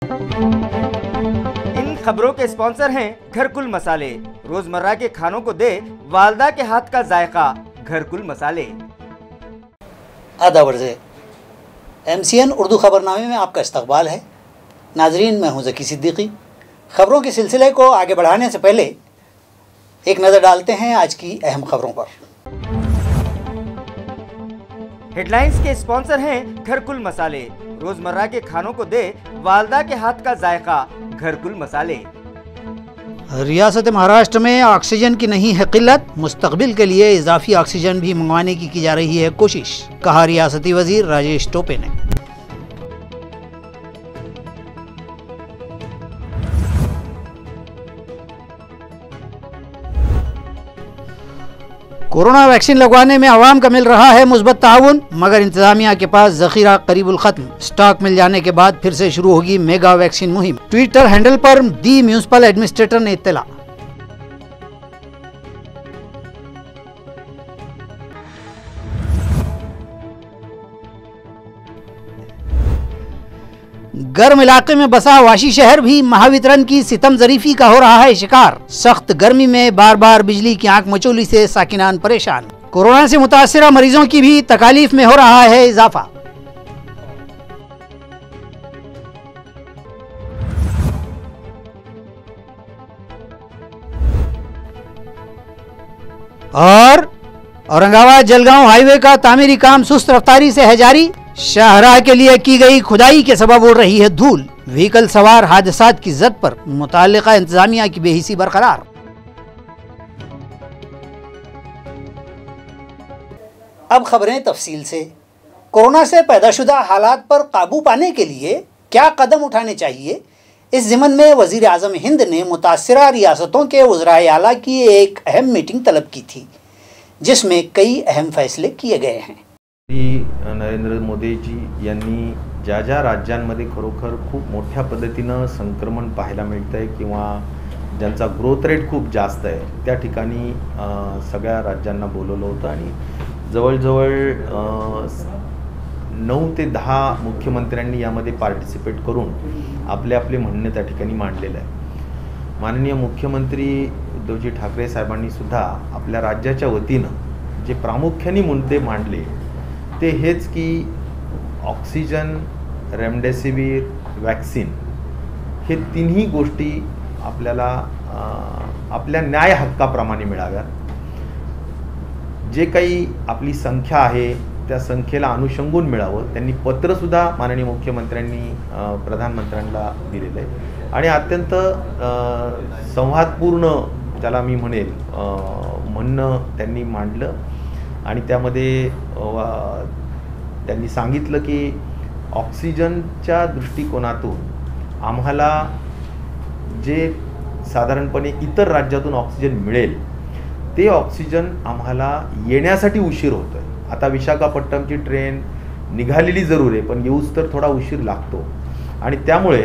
इन खबरों के स्पॉन्सर हैं घरकुल मसाले। रोजमर्रा के खानों को दे वालदा के हाथ का जायका, घरकुल मसाले। आदाब अर्ज़ MCN उर्दू खबरनामे में आपका इस्तकबाल है। नाजरीन, मैं हूं ज़की सिद्दीकी। खबरों के सिलसिले को आगे बढ़ाने से पहले एक नज़र डालते हैं आज की अहम खबरों पर। हेडलाइंस के स्पॉन्सर हैं घरकुल मसाले। रोजमर्रा के खानों को दे वालदा के हाथ का जायका, घरकुल मसाले। रियासत महाराष्ट्र में ऑक्सीजन की नहीं है किल्लत, मुस्तकबिल के लिए इजाफी ऑक्सीजन भी मंगवाने की जा रही है कोशिश, कहा रियासती वजीर राजेश टोपे ने। कोरोना वैक्सीन लगवाने में अवाम का मिल रहा है मुस्बत ताउन, मगर इंतजामिया के पास जखीरा करीबुल खत्म। स्टॉक मिल जाने के बाद फिर से शुरू होगी मेगा वैक्सीन मुहिम। ट्विटर हैंडल पर दी म्यूनिसिपल एडमिनिस्ट्रेटर ने इत्तला। गर्म इलाके में बसा वाशी शहर भी महावितरण की सितम जरीफी का हो रहा है शिकार। सख्त गर्मी में बार बार बिजली की आंख मचोली से साकिनान परेशान। कोरोना से मुतासिरा मरीजों की भी तकालीफ में हो रहा है इजाफा। और औरंगाबाद जलगांव हाईवे का तामीरी काम सुस्त रफ्तारी से है जारी। शाहराह के लिए की गई खुदाई के सबब उड़ रही है धूल। व्हीकल सवार हादसात की जद पर मुताल्लिका इंतजामिया की बेहिसी बरकरार। अब खबरें तफसील से। कोरोना से पैदाशुदा हालात पर काबू पाने के लिए क्या कदम उठाने चाहिए, इस ज़िमन में वज़ीर आज़म हिंद ने मुतासिरा रियासतों के वज़राए आला की एक अहम मीटिंग तलब की थी, जिसमें कई अहम फैसले किए गए हैं। नरेंद्र मोदीजी यांनी ज्या ज्या राज्यांमध्ये खरोखर खूप मोठ्या पद्धतीनं संक्रमण पाहायला मिळतं आहे किंवा ज्यांचा ग्रोथ रेट खूप जास्त आहे, त्या ठिकाणी सगळ्या राज्यांना बोलवलं होतं आणि जवळजवळ 9 ते 10 मुख्यमंत्र्यांनी यामध्ये पार्टिसिपेट करून आपले आपले म्हणणे त्या ठिकाणी मांडलेलं आहे। माननीय मुख्यमंत्री उद्धवजी ठाकरे साहेबांनी सुद्धा आपल्या राज्याच्या वतीनं जे प्रामुख्याने मुद्दे मांडले ते हेच की ऑक्सिजन, रेमडेसिवीर, वॅक्सिन हे तिन्ही गोष्टी आपल्याला आपल्या न्याय हक्काप्रमाणे मिळाव्यात। जे काही आपली संख्या आहे त्या संख्येला अनुषंगून मिळावं, त्यांनी पत्रसुद्धा माननीय मुख्यमंत्र्यांनी प्रधानमंत्र्यांना दिलेलं आहे आणि अत्यंत संवादपूर्ण त्याला मी म्हणेल म्हणणं त्यांनी मांडलं आणि त्यामध्ये त्यांनी सांगितलं की ऑक्सिजनच्या दृष्टिकोनातून आम्हाला जे साधारणपणे इतर राज्यातून ऑक्सिजन मिळेल ते ऑक्सिजन आम्हाला येण्यासाठी उशीर होतोय। आता विशाखापट्टणमची ट्रेन निघालेली जरूर आहे, पण येऊच तर थोडा उशीर लागतो आणि त्यामुळे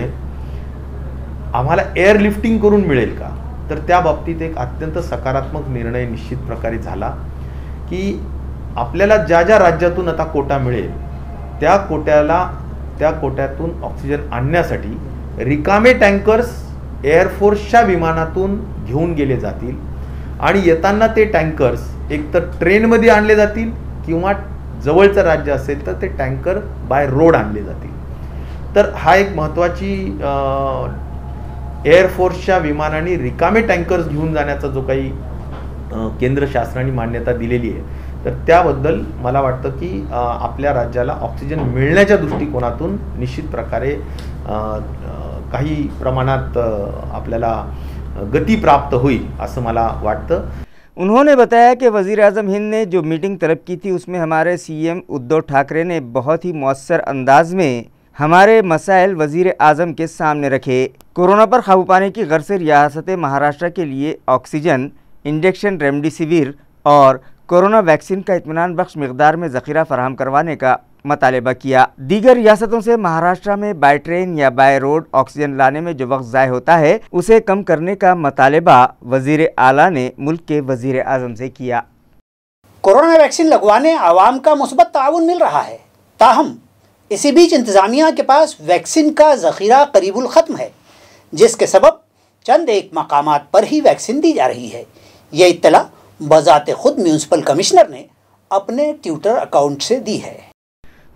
आम्हाला एअरलिफ्टिंग करून मिळेल का, तर त्या बाबतीत एक अत्यंत सकारात्मक निर्णय निश्चित प्रकारे झाला की आपल्याला ज्या ज्या राज्यातून आता कोटा मिळेल त्या कोट्यातून ऑक्सिजन आणण्यासाठी रिकामे टँकर्स एअरफोर्सच्या विमानातून घेऊन गेले जातील आणि येताना ते टँकर्स एकतर ट्रेनमध्ये आणले जातील किंवा जवळचं राज्य असेल तर ते टँकर बाय रोड आणले जातील। तर हा एक महत्त्वाची एअरफोर्सच्या विमानाने रिकामे टँकर्स घेऊन जाण्याचा जो काही केंद्र शासनाने मान्यता दिलेली आहे, तर त्याबद्दल मला वाटतं की आपल्या राज्याला ऑक्सिजन मिळण्याच्या दृष्टिकोनातून निश्चित प्रकारे काही प्रमाणात आपल्याला गति प्राप्त हुई असं मला वाटतं। उन्होंने बताया कि वज़ीर आज़म हिंद ने जो मीटिंग तलब की थी उसमें हमारे CM उद्धव ठाकरे ने बहुत ही मौसर अंदाज में हमारे मसाइल वज़ीर आज़म के सामने रखे। कोरोना पर काबू पाने की गर्ज से रियासत महाराष्ट्र के लिए ऑक्सीजन, इंजेक्शन, रेमडेसिविर और कोरोना वैक्सीन का इत्मीनान बख्श मिकदार में ज़ख़ीरा फराहम करवाने का मतालबा किया। दीगर रियासतों से महाराष्ट्र में बाय ट्रेन या बाय रोड ऑक्सीजन लाने में जो वक्त ज़ाय होता है उसे कम करने का मतालबा वज़ीर आला ने मुल्क के वज़ीर आज़म से किया। कोरोना वैक्सीन लगवाने आवाम का मुस्बत ताउन मिल रहा है, ताहम इसी बीच इंतज़ामिया के पास वैक्सीन का ज़ख़ीरा करीबुल ख़त्म है, जिसके सबब चंद एक मकामात पर ही वैक्सीन दी जा रही है। यह इत्तला बज़ाते खुद म्यूनसिपल कमिश्नर ने अपने ट्विटर अकाउंट से दी है।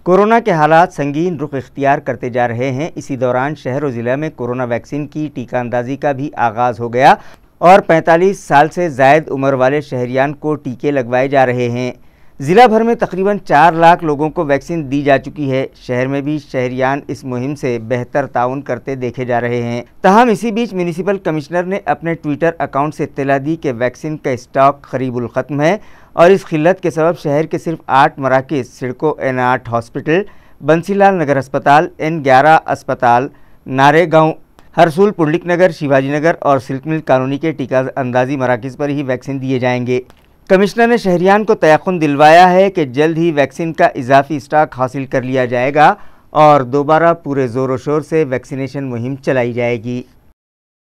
कोरोना के हालात संगीन रुख इख्तियार करते जा रहे हैं। इसी दौरान शहर और ज़िला में कोरोना वैक्सीन की टीका अंदाजी का भी आगाज़ हो गया और 45 साल से ज़ायद उम्र वाले शहरियान को टीके लगवाए जा रहे हैं। ज़िला भर में तकरीबन 4 लाख लोगों को वैक्सीन दी जा चुकी है। शहर में भी शहरियान इस मुहिम से बेहतर ताउन करते देखे जा रहे हैं। ताहम इसी बीच म्यूनिसिपल कमिश्नर ने अपने ट्विटर अकाउंट से इत्तला दी कि वैक्सीन का स्टॉक करीबुल ख़त्म है और इस खिल्लत के सबब शहर के सिर्फ 8 मराकज़ सिडको N8 हॉस्पिटल, बंसीलाल नगर अस्पताल, N11 अस्पताल, नारेगांव, हरसूल पुंडलिक नगर, शिवाजी नगर और सिल्क मिल कॉलोनी के टीका अंदाजी मराकज़ पर ही वैक्सीन दिए जाएंगे। कमिश्नर ने शहरियान को तयक़ुन दिलवाया है कि जल्द ही वैक्सीन का इजाफी स्टॉक हासिल कर लिया जाएगा और दोबारा पूरे ज़ोर शोर से वैक्सीनेशन मुहिम चलाई जाएगी।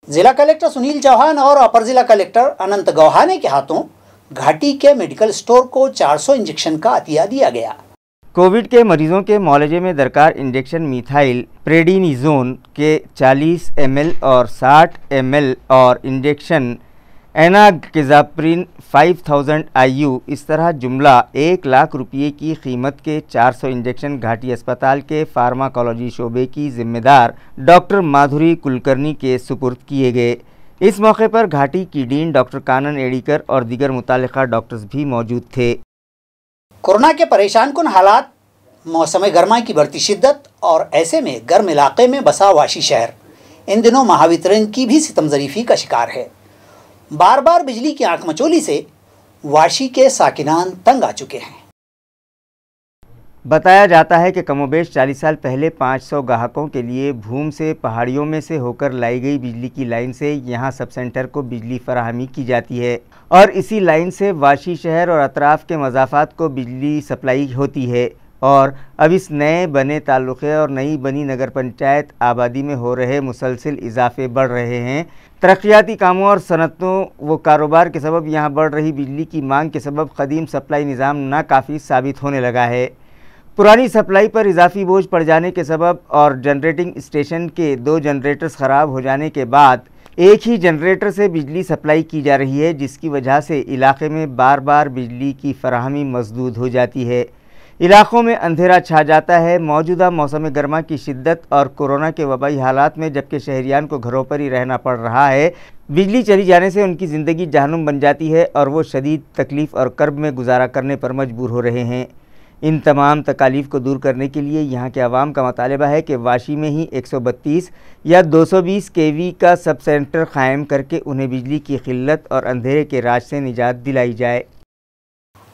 जिला कलेक्टर सुनील चौहान और अपर जिला कलेक्टर अनंत गौहाने के हाथों घाटी के मेडिकल स्टोर को 400 इंजेक्शन का अतिया दिया गया। कोविड के मरीजों के मुआलजे में दरकार इंजेक्शन मिथाइल प्रेडिनिजोन के 40 ml और 60 ml और इंजेक्शन एनाकिज़ाप्रिन 5000 IU, इस तरह जुमला 1 लाख रुपये की कीमत के 400 इंजेक्शन घाटी अस्पताल के फार्माकोलॉजी शोबे की जिम्मेदार डॉक्टर माधुरी कुलकर्णी के सुपुर्द किए गए। इस मौके पर घाटी की डीन डॉक्टर कानन एडीकर और दीगर मुतालिका डॉक्टर्स भी मौजूद थे। कोरोना के परेशान कुन हालात, मौसम गर्मा की बढ़ती शिद्दत और ऐसे में गर्म इलाके में बसा वाशी शहर इन दिनों महावितरण की भी सितमज़रीफ़ी का शिकार है। बार बार बिजली की आंख मचोली से वाशी के साकिनान तंग आ चुके हैं। बताया जाता है कि कमोबेश 40 साल पहले 500 ग्राहकों के लिए भूम से पहाड़ियों में से होकर लाई गई बिजली की लाइन से यहां सब सेंटर को बिजली फराहमी की जाती है और इसी लाइन से वाशी शहर और अतराफ़ के मज़ाफ़ात को बिजली सप्लाई होती है। और अब इस नए बने ताल्लुक़े और नई बनी नगर पंचायत आबादी में हो रहे मुसलसिल इजाफे बढ़ रहे हैं। तरक्याती कामों और सनतों व कारोबार के सबब यहाँ बढ़ रही बिजली की मांग के सबब क़दीम सप्लाई निज़ाम नाकाफ़ी साबित होने लगा है। पुरानी सप्लाई पर इजाफी बोझ पड़ जाने के सबब और जनरेटिंग स्टेशन के 2 जनरेटर्स ख़राब हो जाने के बाद एक ही जनरेटर से बिजली सप्लाई की जा रही है, जिसकी वजह से इलाके में बार बार बिजली की फराहमी मसदूद हो जाती है। इलाक़ों में अंधेरा छा जाता है। मौजूदा मौसम गर्मा की शिद्दत और कोरोना के वबाई हालात में जबकि शहरियान को घरों पर ही रहना पड़ रहा है, बिजली चली जाने से उनकी ज़िंदगी जहन्नुम बन जाती है और वो शदीद तकलीफ़ और कर्ब में गुजारा करने पर मजबूर हो रहे हैं। इन तमाम तकालीफ को दूर करने के लिए यहाँ के आवाम का मुतालबा है कि वाशी में ही 132 या 220 kV का सब सेंटर कायम करके उन्हें बिजली की किल्लत और अंधेरे के राज से निजात दिलाई जाए।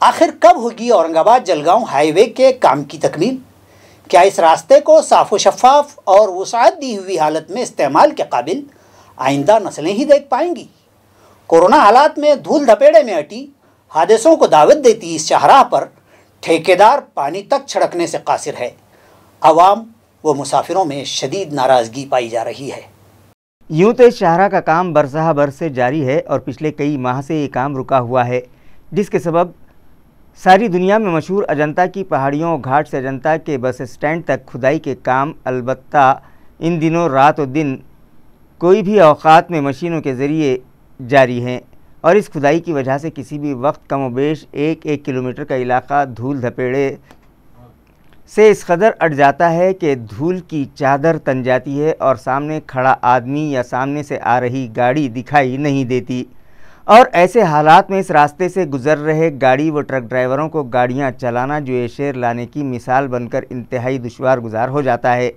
आखिर कब होगी औरंगाबाद जलगांव हाईवे के काम की तकमील? क्या इस रास्ते को साफ व शफाफ और वसाअत दी हुई हालत में इस्तेमाल के काबिल आइंदा नस्लें ही देख पाएंगी? कोरोना हालात में धूल धपेड़े में अटी हादसों को दावत देती इस शाहराह पर ठेकेदार पानी तक छिड़कने से कासिर है। अवाम व मुसाफिरों में शदीद नाराज़गी पाई जा रही है। यूँ तो इस शाहराह का काम बरसहा बरस से जारी है और पिछले कई माह से ये काम रुका हुआ है, जिसके सबब सारी दुनिया में मशहूर अजंता की पहाड़ियों और घाट से अजंता के बस स्टैंड तक खुदाई के काम अलबत्ता इन दिनों रात और दिन कोई भी औकात में मशीनों के ज़रिए जारी हैं और इस खुदाई की वजह से किसी भी वक्त कमोबेश 1-1 किलोमीटर का इलाका धूल धपेड़े से इस कदर अट जाता है कि धूल की चादर तन जाती है और सामने खड़ा आदमी या सामने से आ रही गाड़ी दिखाई नहीं देती। और ऐसे हालात में इस रास्ते से गुजर रहे गाड़ी व ट्रक ड्राइवरों को गाड़ियां चलाना जो ये शेर लाने की मिसाल बनकर इंतहाई दुश्वार गुजार हो जाता है।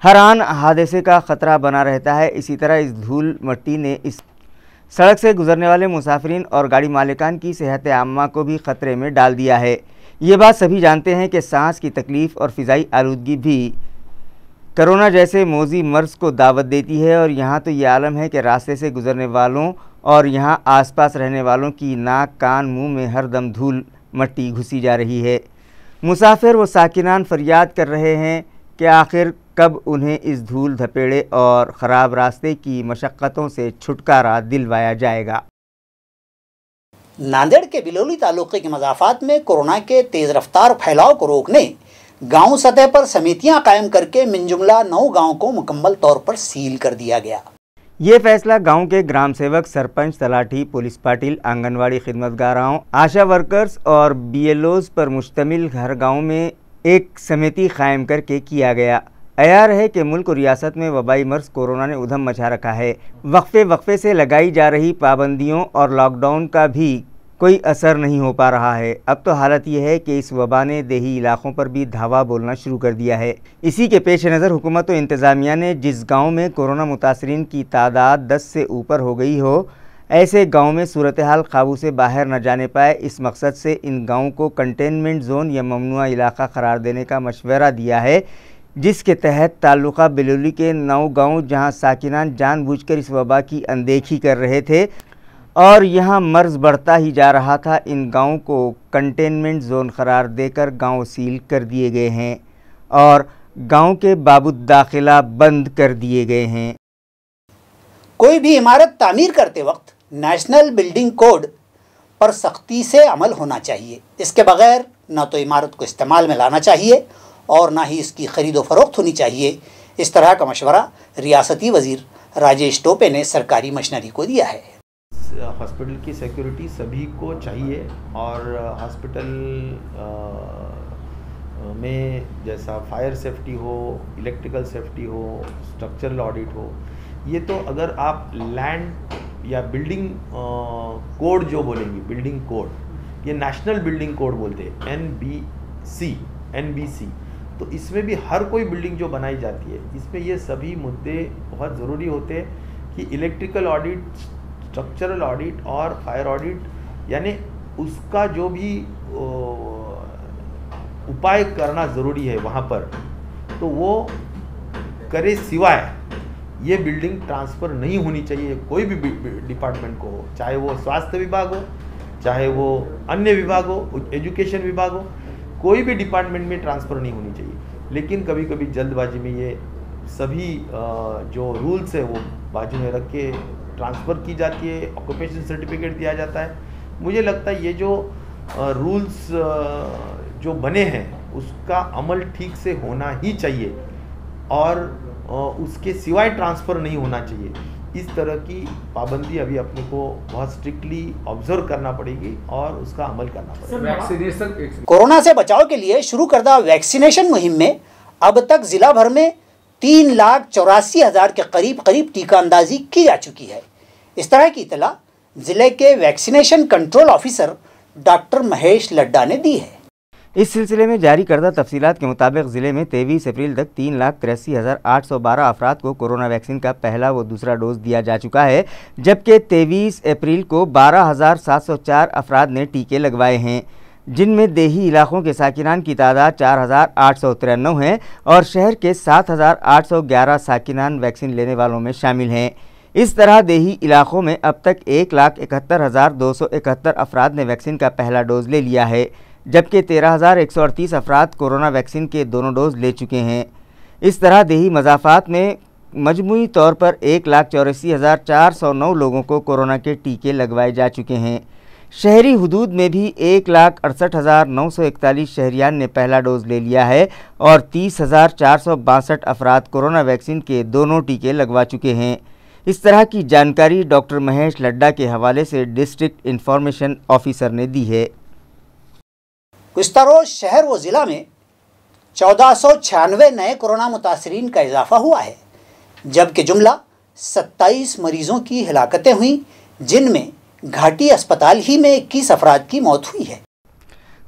हर आन हादसे का ख़तरा बना रहता है। इसी तरह इस धूल मट्टी ने इस सड़क से गुजरने वाले मुसाफिरीन और गाड़ी मालिकान की सेहत आम्मा को भी ख़तरे में डाल दिया है। ये बात सभी जानते हैं कि सांस की तकलीफ़ और फ़िज़ाई आलूदगी भी कोरोना जैसे मोज़ी मर्ज़ को दावत देती है। और यहाँ तो ये आलम है कि रास्ते से गुजरने वालों और यहाँ आसपास रहने वालों की नाक, कान, मुंह में हर दम धूल मट्टी घुसी जा रही है। मुसाफिर व साकिनान फरियाद कर रहे हैं कि आखिर कब उन्हें इस धूल धपेड़े और ख़राब रास्ते की मशक्क़तों से छुटकारा दिलवाया जाएगा। नांदेड़ के बिलोली तालुक़े के मज़ाफ़ात में कोरोना के तेज़ रफ्तार फैलाव को रोकने गांव सतह पर समितियां कायम करके मिनजुमला 9 गांव को मुकम्मल तौर पर सील कर दिया गया। ये फैसला गांव के ग्राम सेवक, सरपंच, तलाठी, पुलिस पाटिल, आंगनवाड़ी खिदमतगाराओं, आशा वर्कर्स और बीएलओज पर मुश्तमिल हर गांव में एक समिति कायम करके किया गया। अयार है कि मुल्क और रियासत में वबाई मर्ज कोरोना ने उधम मचा रखा है। वक्फे से लगाई जा रही पाबंदियों और लॉकडाउन का भी कोई असर नहीं हो पा रहा है। अब तो हालत यह है कि इस वबा ने देही इलाकों पर भी धावा बोलना शुरू कर दिया है। इसी के पेश नज़र हुकूमत और इंतज़ामिया ने जिस गांव में कोरोना मुतासरीन की तादाद 10 से ऊपर हो गई हो, ऐसे गांव में सूरत हाल काबू से बाहर न जाने पाए, इस मकसद से इन गाँव को कंटेनमेंट जोन या ममनुआ इलाका करार देने का मशवरा दिया है, जिसके तहत ताल्लुका बिलोली के 9 गाँव जहाँ साकिनान जानबूझकर इस वबा की अनदेखी कर रहे थे और यहाँ मर्ज बढ़ता ही जा रहा था, इन गाँव को कंटेनमेंट जोन करार देकर गाँव सील कर दिए गए हैं और गाँव के बाबुद दाखिला बंद कर दिए गए हैं। कोई भी इमारत तामीर करते वक्त नेशनल बिल्डिंग कोड पर सख्ती से अमल होना चाहिए। इसके बगैर न तो इमारत को इस्तेमाल में लाना चाहिए और ना ही इसकी खरीदो फरोख्त होनी चाहिए। इस तरह का मशवरा रियासती वजीर राजेश टोपे ने सरकारी मशीनरी को दिया है। हॉस्पिटल की सिक्योरिटी सभी को चाहिए और हॉस्पिटल में जैसा फायर सेफ्टी हो, इलेक्ट्रिकल सेफ्टी हो, स्ट्रक्चरल ऑडिट हो, ये तो अगर आप लैंड या बिल्डिंग कोड जो बोलेंगे, बिल्डिंग कोड, ये नेशनल बिल्डिंग कोड बोलते हैं, NBC, तो इसमें भी हर कोई बिल्डिंग जो बनाई जाती है, इसमें ये सभी मुद्दे बहुत ज़रूरी होते हैं कि इलेक्ट्रिकल ऑडिट, स्ट्रक्चरल ऑडिट और फायर ऑडिट, यानी उसका जो भी उपाय करना ज़रूरी है वहाँ पर, तो वो करे, सिवाय ये बिल्डिंग ट्रांसफ़र नहीं होनी चाहिए कोई भी डिपार्टमेंट को हो, चाहे वो स्वास्थ्य विभाग हो, चाहे वो अन्य विभाग हो, एजुकेशन विभाग हो, कोई भी डिपार्टमेंट में ट्रांसफ़र नहीं होनी चाहिए। लेकिन कभी कभी जल्दबाजी में ये सभी जो रूल्स है वो बाजू में रख के ट्रांसफ़र की जाती है, ऑक्यूपेशन सर्टिफिकेट दिया जाता है। मुझे लगता है ये जो रूल्स जो बने हैं उसका अमल ठीक से होना ही चाहिए और उसके सिवाय ट्रांसफ़र नहीं होना चाहिए। इस तरह की पाबंदी अभी अपने को बहुत स्ट्रिक्टली ऑब्जर्व करना पड़ेगी और उसका अमल करना पड़ेगा। कोरोना से बचाव के लिए शुरू करदा वैक्सीनेशन मुहिम में अब तक जिला भर में 3,84,000 के करीब टीका अंदाजी की जा चुकी है। इस तरह की इतला जिले के vaccination control officer doctor Mahesh Ladda ने दी है। इस सिलसिले में जारी करदा तफसीलात के मुताबिक ज़िले में 23 अप्रैल तक 3,83,812 अफराद को कोरोना वैक्सीन का पहला व दूसरा डोज दिया जा चुका है, जबकि 23 अप्रैल को 12,704 अफराद ने टीके लगवाए हैं, जिनमें देही इलाकों के साकिनान की तादाद 4,893 है और शहर के 7,811 साकिनान वैक्सीन लेने वालों में शामिल हैं। इस तरह देही इलाकों में अब तक 1,71,271 अफराद ने वैक्सीन का पहला डोज ले लिया है, जबकि 13,138 अफराद कोरोना वैक्सीन के दोनों डोज ले चुके हैं। इस तरह देही मज़ाफ़ात में मजमूई तौर पर 1,84,409 लोगों को कोरोना के टीके लगवाए जा चुके हैं। शहरी हुदूद में भी 1,68,941 शहरियान ने पहला डोज ले लिया है और 30,462 अफराद कोरोना वैक्सीन के दोनों टीके लगवा चुके हैं। इस तरह की जानकारी डॉक्टर महेश लड्डा के हवाले से डिस्ट्रिक्ट इंफॉर्मेशन ऑफिसर ने दी है। गुज़िश्ता रोज़ शहर व ज़िला में 1496 नए कोरोना मुतासरीन का इजाफा हुआ है, जबकि जुमला 27 मरीज़ों की हिलाकतें हुई, जिनमें घाटी अस्पताल ही में 21 अफराद की मौत हुई है।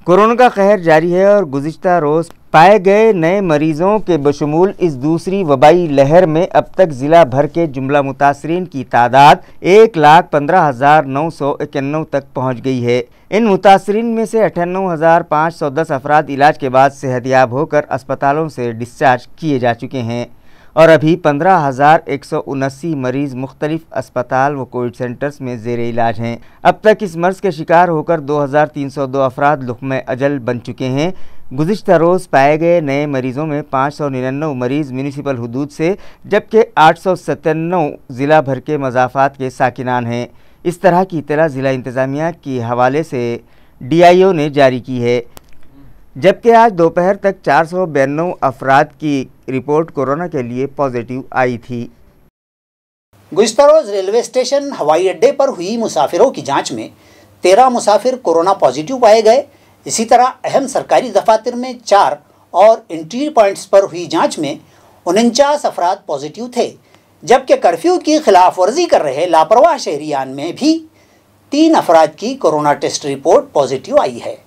कोरोना का कहर जारी है और गुज़िश्ता रोज़ पाए गए नए मरीज़ों के बशमूल इस दूसरी वबाई लहर में अब तक ज़िला भर के जुमला मुतासरीन की तादाद 1,15,991 तक पहुँच गई है। इन मुतासरीन में से 98,510 अफराद इलाज के बाद सेहतयाब होकर अस्पतालों से डिस्चार्ज किए जा चुके हैं और अभी 15,179 मरीज़ मुख्तलिफ अस्पताल व कोविड सेंटर्स में ज़ेर इलाज हैं। अब तक इस मर्ज़ के शिकार होकर 2,302 अफराद लुक़्मे अजल बन चुके हैं। गुज़िश्ता रोज़ पाए गए नए मरीज़ों में 599 मरीज़ म्यूनिसिपल हुदूद से, जबकि 897 ज़िला भर के मज़ाफ़ात के साकिनान हैं। इस तरह की इत्तला ज़िला इंतज़ामिया के हवाले से DIO ने जारी की है। जबकि आज दोपहर तक 492 अफराद की रिपोर्ट कोरोना के लिए पॉजिटिव आई थी। गुज़िश्ता रोज रेलवे स्टेशन हवाई अड्डे पर हुई मुसाफिरों की जांच में 13 मुसाफिर कोरोना पॉजिटिव पाए गए। इसी तरह अहम सरकारी दफातर में 4 और एंट्री पॉइंट्स पर हुई जांच में 49 अफराद पॉजिटिव थे, जबकि कर्फ्यू की खिलाफ वर्जी कर रहे लापरवाह शहरियान में भी 3 अफराद की कोरोना टेस्ट रिपोर्ट पॉजिटिव आई है।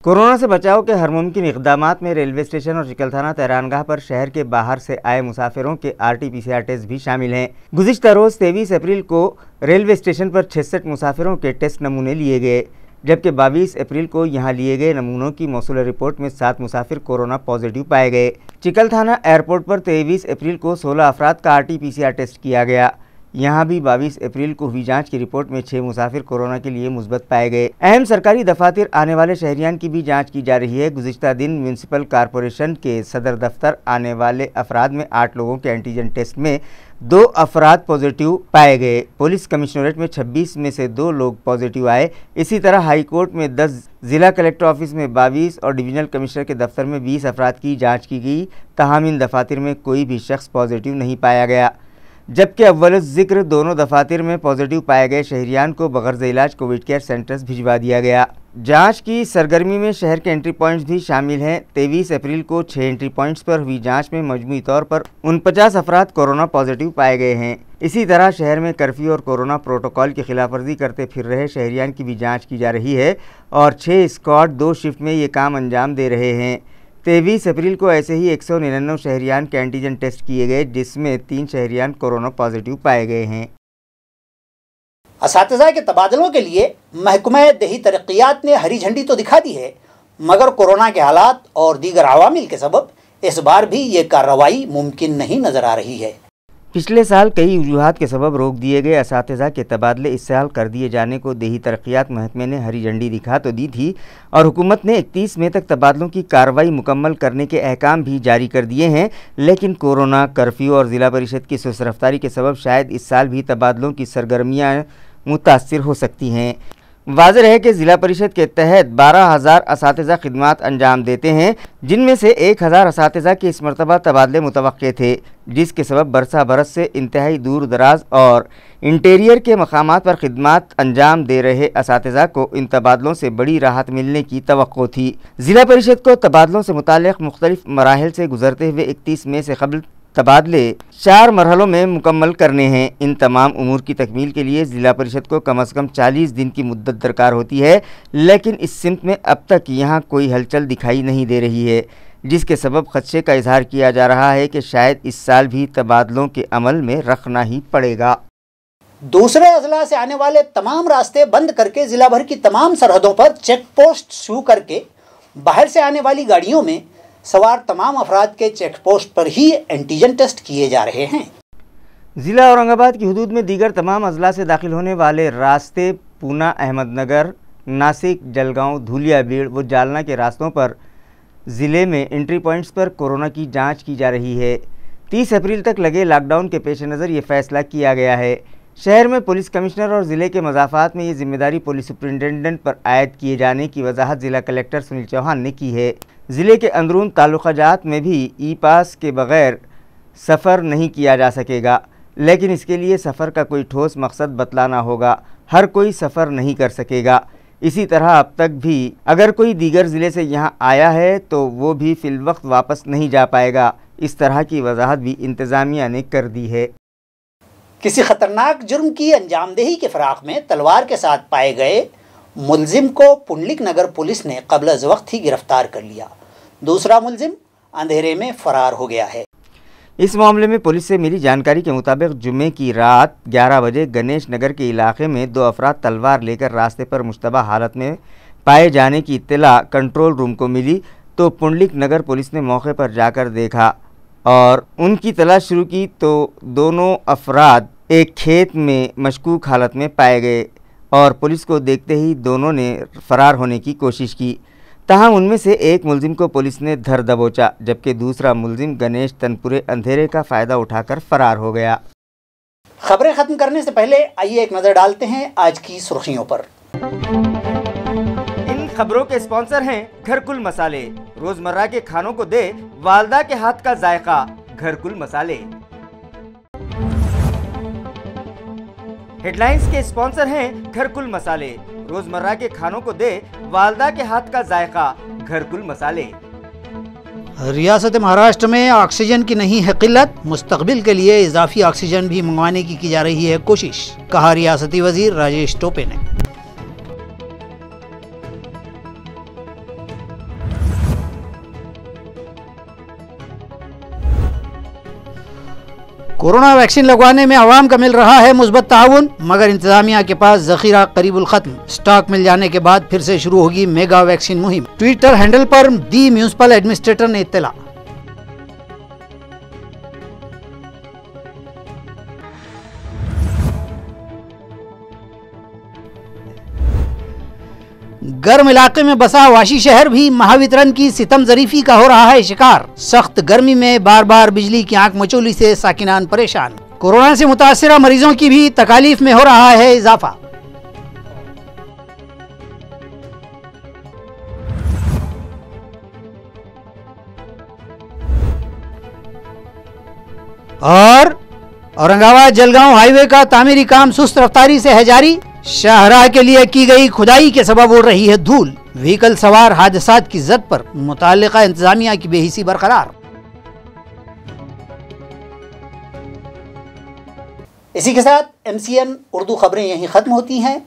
कोरोना से बचाव के हर मुमकिन इक़दामात में रेलवे स्टेशन और चिकलथाना तैरानगाह पर शहर के बाहर से आए मुसाफिरों के RT-PCR टेस्ट भी शामिल हैं। गुज़िश्ता रोज़ 23 अप्रैल को रेलवे स्टेशन पर 66 मुसाफिरों के टेस्ट नमूने लिए गए, जबकि 22 अप्रैल को यहां लिए गए नमूनों की मौसूला रिपोर्ट में 7 मुसाफिर कोरोना पॉजिटिव पाए गए। चिकलथाना एयरपोर्ट पर 23 अप्रैल को 16 अफराद का RT-PCR टेस्ट किया गया। यहाँ भी 22 अप्रैल को हुई जांच की रिपोर्ट में 6 मुसाफिर कोरोना के लिए मुस्बत पाए गए। अहम सरकारी दफातर आने वाले शहरियान की भी जांच की जा रही है। गुज़िश्ता दिन म्यूनसिपल कॉरपोरेशन के सदर दफ्तर आने वाले अफराद में 8 लोगों के एंटीजन टेस्ट में 2 अफराद पॉजिटिव पाए गए। पुलिस कमिश्नरेट में 26 में से 2 लोग पॉजिटिव आए। इसी तरह हाई कोर्ट में 10, जिला कलेक्टर ऑफिस में 22 और डिवीजनल कमिश्नर के दफ्तर में 20 अफराद की जाँच की गई। तहम इन दफातर में कोई भी शख्स पॉजिटिव नहीं पाया गया, जबकि अव्वल ज़िक्र दोनों दफातर में पॉजिटिव पाए गए शहरियान को बगैर इलाज कोविड केयर सेंटर्स भिजवा दिया गया। जांच की सरगर्मी में शहर के एंट्री पॉइंट्स भी शामिल हैं। 23 अप्रैल को 6 एंट्री पॉइंट्स पर हुई जांच में मजमूई तौर पर 49 अफराद कोरोना पॉजिटिव पाए गए हैं। इसी तरह शहर में कर्फ्यू और कोरोना प्रोटोकॉल की खिलाफवर्जी करते फिर रहे शहरियान की भी जाँच की जा रही है और 6 स्क्वाड 2 शिफ्ट में ये काम अंजाम दे रहे हैं। 23 अप्रैल को ऐसे ही 199 शहरियान के एंटीजन टेस्ट किए गए, जिसमें 3 शहरियान कोरोना पॉजिटिव पाए गए हैं। असातिज़ा के तबादलों के लिए महकमा दही तरक्कियात ने हरी झंडी तो दिखा दी है, मगर कोरोना के हालात और दीगर अवामिल के सबब इस बार भी ये कार्रवाई मुमकिन नहीं नज़र आ रही है। पिछले साल कई वजूहात के सबब रोक दिए गए असातिज़ा के तबादले इस साल कर दिए जाने को दही तरक्कियात महकमे ने हरी झंडी दिखा तो दी थी और हुकूमत ने 31 मई तक तबादलों की कार्रवाई मुकम्मल करने के अहकाम भी जारी कर दिए हैं, लेकिन कोरोना, कर्फ्यू और ज़िला परिषद की सुस्त रफ्तारी के सबब शायद इस साल भी तबादलों की सरगर्मियाँ मुतासिर हो सकती हैं। वाज़ेह है कि ज़िला परिषद के तहत 12,000 असातिज़ा खिदमात अंजाम देते हैं, जिनमें से 1,000 असातिज़ा के इस मरतबा तबादले मुतवक्के थे, जिसके सबब बरसा बरस से इंतहाई दूर दराज और इंटीरियर के मकामात पर खिदमात अंजाम दे रहे असातिज़ा को इन तबादलों से बड़ी राहत मिलने की तवक्को थी। ज़िला परिषद को तबादलों से मुताल्लिक़ मुख्तलिफ मराहिल से गुजरते हुए 31 मई से कबल तबादले 4 मरहलों में मुकम्मल करने हैं। इन तमाम उमूर की तकमील के लिए ज़िला परिषद को कम अज़ कम 40 दिन की मुद्दत दरकार होती है, लेकिन इस सिमत में अब तक यहाँ कोई हलचल दिखाई नहीं दे रही है, जिसके सबब खदशे का इजहार किया जा रहा है कि शायद इस साल भी तबादलों के अमल में रखना ही पड़ेगा। दूसरे अजला से आने वाले तमाम रास्ते बंद करके ज़िला भर की तमाम सरहदों पर चेक पोस्ट शुरू करके बाहर से आने वाली गाड़ियों में सवार तमाम अफराद के चेक पोस्ट पर ही एंटीजन टेस्ट किए जा रहे हैं। ज़िला औरंगाबाद की हदूद में दीगर तमाम अजला से दाखिल होने वाले रास्ते पूना, अहमदनगर, नासिक, जलगांव, धूलिया, बीड़ व जालना के रास्तों पर ज़िले में एंट्री पॉइंट्स पर कोरोना की जांच की जा रही है। 30 अप्रैल तक लगे लॉकडाउन के पेश नज़र ये फैसला किया गया है। शहर में पुलिस कमिश्नर और ज़िले के मज़ाफ़ात में ये जिम्मेदारी पुलिस सुपरिटेंडेंट पर आयद किए जाने की वजाहत ज़िला कलेक्टर सुनील चौहान ने की है। ज़िले के अंदरून ताल्लुक़ात में भी ई पास के बग़ैर सफ़र नहीं किया जा सकेगा, लेकिन इसके लिए सफ़र का कोई ठोस मकसद बतलाना होगा। हर कोई सफ़र नहीं कर सकेगा। इसी तरह अब तक भी अगर कोई दीगर ज़िले से यहाँ आया है तो वो भी फ़िलवक्त वापस नहीं जा पाएगा। इस तरह की वजाहत भी इंतज़ामिया ने कर दी है। किसी ख़तरनाक जुर्म की अंजामदेही के फ़राक़ में तलवार के साथ पाए गए मुलजिम को पुंडलिक नगर पुलिस ने क़ब्ल वक्त ही गिरफ्तार कर लिया। दूसरा मुलजिम अंधेरे में फ़रार हो गया है। इस मामले में पुलिस से मिली जानकारी के मुताबिक जुम्मे की रात 11 बजे गणेश नगर के इलाके में 2 अफराद तलवार लेकर रास्ते पर मुश्तबा हालत में पाए जाने की इत्तला कंट्रोल रूम को मिली तो पुंडलिक नगर पुलिस ने मौके पर जाकर देखा और उनकी तलाश शुरू की तो दोनों अफराद एक खेत में मशकूक हालत में पाए गए और पुलिस को देखते ही दोनों ने फ़रार होने की कोशिश की। ताहम उनमें से एक मुलजिम को पुलिस ने धर दबोचा, जबकि दूसरा मुलजिम गणेश तनपुरे अंधेरे का फ़ायदा उठाकर फ़रार हो गया। खबरें ख़त्म करने से पहले आइए एक नज़र डालते हैं आज की सुर्खियों पर। खबरों के स्पॉन्सर हैं घरकुल मसाले। रोजमर्रा के खानों को दे वालदा के हाथ का जायका, घरकुल मसाले। हेडलाइंस के स्पॉन्सर हैं घरकुल मसाले। रोजमर्रा के खानों को दे वालदा के हाथ का जायका, घरकुल मसाले। रियासत महाराष्ट्र में ऑक्सीजन की नहीं है किल्लत, मुस्तकबिल के लिए इजाफी ऑक्सीजन भी मंगवाने की जा रही है कोशिश, कहा रियासती वजीर राजेश टोपे ने। कोरोना वैक्सीन लगवाने में अवाम का मिल रहा है मुस्बत ताउन, मगर इंतजामिया के पास जखीरा करीबुल खत्म। स्टॉक मिल जाने के बाद फिर से शुरू होगी मेगा वैक्सीन मुहिम। ट्विटर हैंडल पर दी म्यूनिसिपल एडमिनिस्ट्रेटर ने इत्तला। गर्म इलाके में बसा वाशी शहर भी महावितरण की सितम जरीफी का हो रहा है शिकार। सख्त गर्मी में बार बार बिजली की आंख मचोली से साकिनान परेशान। कोरोना से मुतासिरा मरीजों की भी तकालीफ में हो रहा है इजाफा। और औरंगाबाद जलगांव हाईवे का तामीरी काम सुस्त रफ्तारी से है जारी। शाहराह के लिए की गई खुदाई के सबब उड़ रही है धूल। व्हीकल सवार हादसात की जद पर मुताल्लिका इंतजामिया की बेहिसी बरकरार। इसी के साथ MCN उर्दू खबरें यहीं खत्म होती हैं।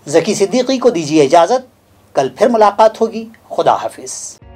ज़की सिद्दीकी को दीजिए इजाजत, कल फिर मुलाकात होगी। खुदा हाफिज।